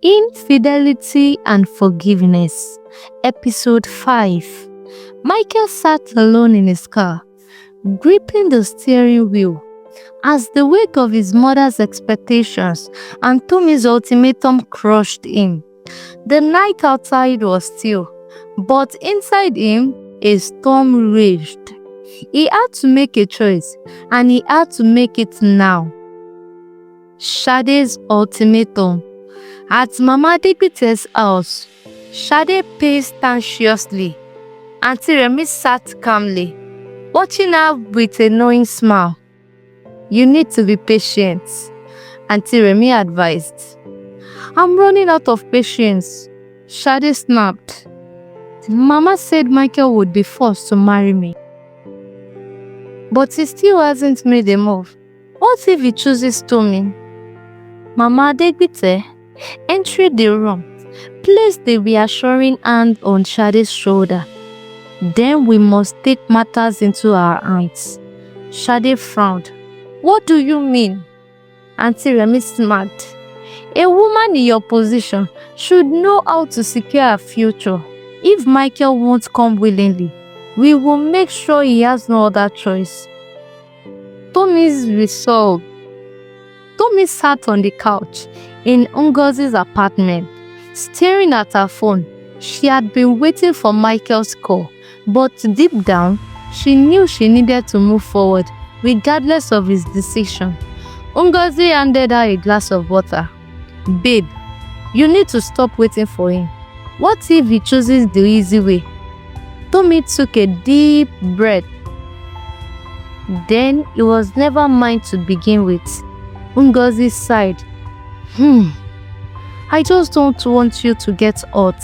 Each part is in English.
Infidelity and Forgiveness, Episode 5. Michael sat alone in his car, gripping the steering wheel, as the weight of his mother's expectations and Tomi's ultimatum crushed him. The night outside was still, but inside him, a storm raged. He had to make a choice, and he had to make it now. Shade's ultimatum. At Mama Adegbite's house, Shade paced anxiously. Auntie Remi sat calmly, watching her with a knowing smile. "You need to be patient," Auntie Remi advised. "I'm running out of patience," Shade snapped. "Mama said Michael would be forced to marry me. But he still hasn't made a move. What if he chooses Tomi?" Mama Adegbite entered the room, placed the reassuring hand on Shade's shoulder. "Then we must take matters into our hands." Shade frowned. "What do you mean?" Auntie Remi smirked. "A woman in your position should know how to secure her future. If Michael won't come willingly, we will make sure he has no other choice." Tomi's resolve. Tomi sat on the couch in Ngozi's apartment, staring at her phone. She had been waiting for Michael's call, but deep down, she knew she needed to move forward, regardless of his decision. Ngozi handed her a glass of water. "Babe, you need to stop waiting for him. What if he chooses the easy way?" Tomi took a deep breath. "Then it was never mine to begin with." Ngozi sighed. I just don't want you to get hurt."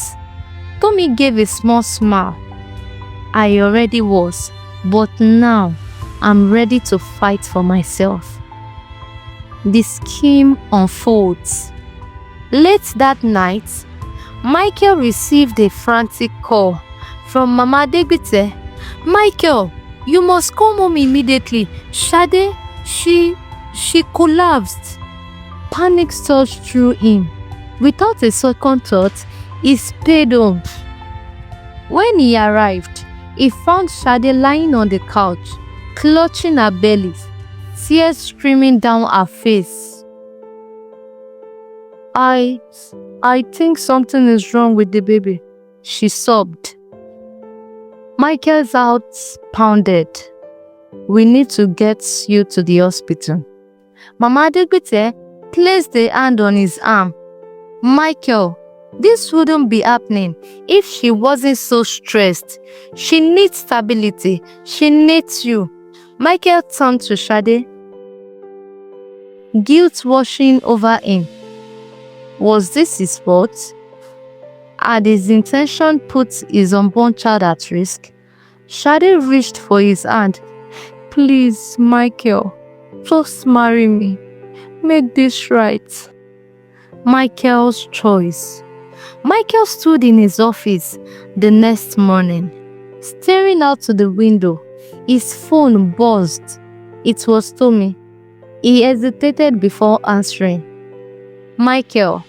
Tomi gave a small smile. "I already was, but now I'm ready to fight for myself." The scheme unfolds. Late that night, Michael received a frantic call from Mama Adegbite. "Michael, you must come home immediately. Shade, she collapsed." Panic surged through him. Without a second thought, he sped home. When he arrived, he found Shade lying on the couch, clutching her belly, tears streaming down her face. I think something is wrong with the baby," she sobbed. Michael's heart pounded. "We need to get you to the hospital." Mama Adegbite placed a hand on his arm. "Michael, this wouldn't be happening if she wasn't so stressed. She needs stability. She needs you." Michael turned to Shade, guilt washing over him. Was this his fault? Had his intention put his unborn child at risk? Shade reached for his hand. "Please, Michael, just marry me. Make this right." Michael's choice. Michael stood in his office the next morning, staring out to the window. His phone buzzed. It was Tomi. He hesitated before answering. "Michael,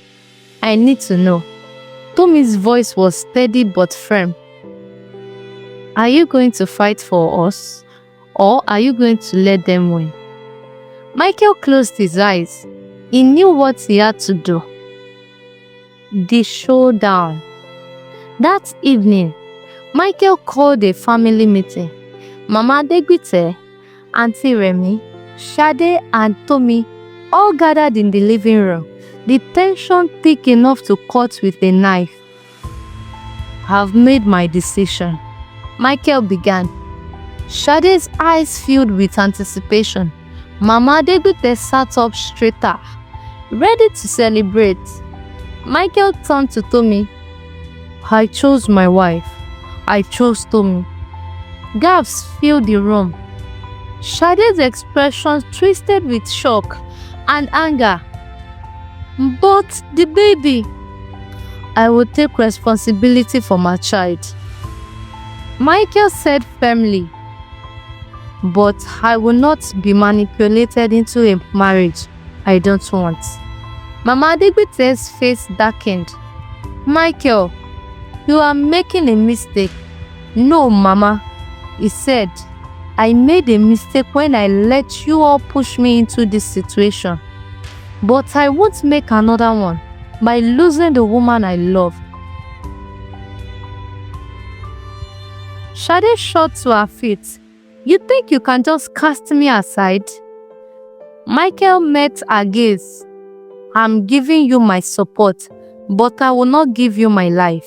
I need to know." Tomi's voice was steady but firm. "Are you going to fight for us, or are you going to let them win?" Michael closed his eyes. He knew what he had to do. The showdown. That evening, Michael called a family meeting. Mama Adegbite, Auntie Remi, Shade and Tomi all gathered in the living room, the tension thick enough to cut with a knife. "I've made my decision," Michael began. Shade's eyes filled with anticipation. Mama Adegbite sat up straighter, ready to celebrate. Michael turned to Tomi. "I chose my wife. I chose Tomi." Gasps filled the room. Shade's expression twisted with shock and anger. "But the baby." "I will take responsibility for my child," Michael said firmly. "But I will not be manipulated into a marriage I don't want." Mama Adegbite's face darkened. Michael, you are making a mistake. No, Mama, he said. I made a mistake when I let you all push me into this situation. But I won't make another one by losing the woman I love. Shade shot to her feet. You think you can just cast me aside? Michael met her gaze. I'm giving you my support, but I will not give you my life.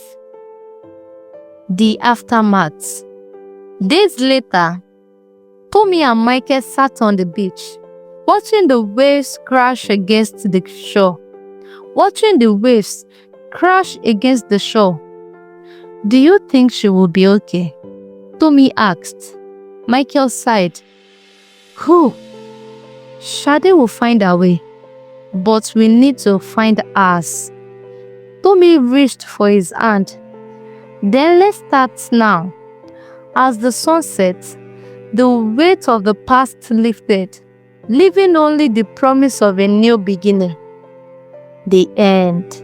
The aftermath. Days later, Tomi and Michael sat on the beach, watching the waves crash against the shore. Do you think she will be okay? Tomi asked. Michael sighed. Who? Shade will find her way, but we need to find ours. Tomi reached for his hand. Then let's start now. As the sun set, the weight of the past lifted, leaving only the promise of a new beginning. The end.